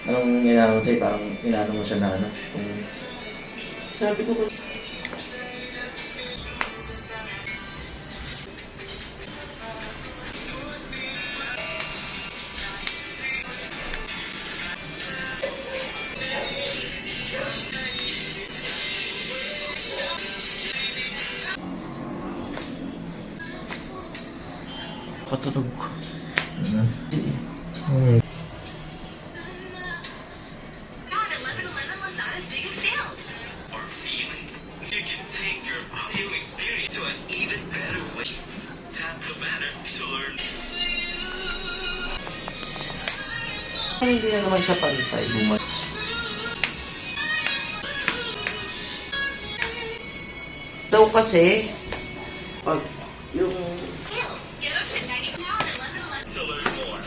Anong inaano tayo? Parang inaano mo siya na ano? Sabi ko, Katulog ko. Not 11:11 Lazada's biggest sale. Or feeling. You can take your audio experience to an even better way. Tap the banner to learn. hindi na naman siya pantay. Daw kasi, pag yung Sale. Get up to 90 now at 11:11. To learn more.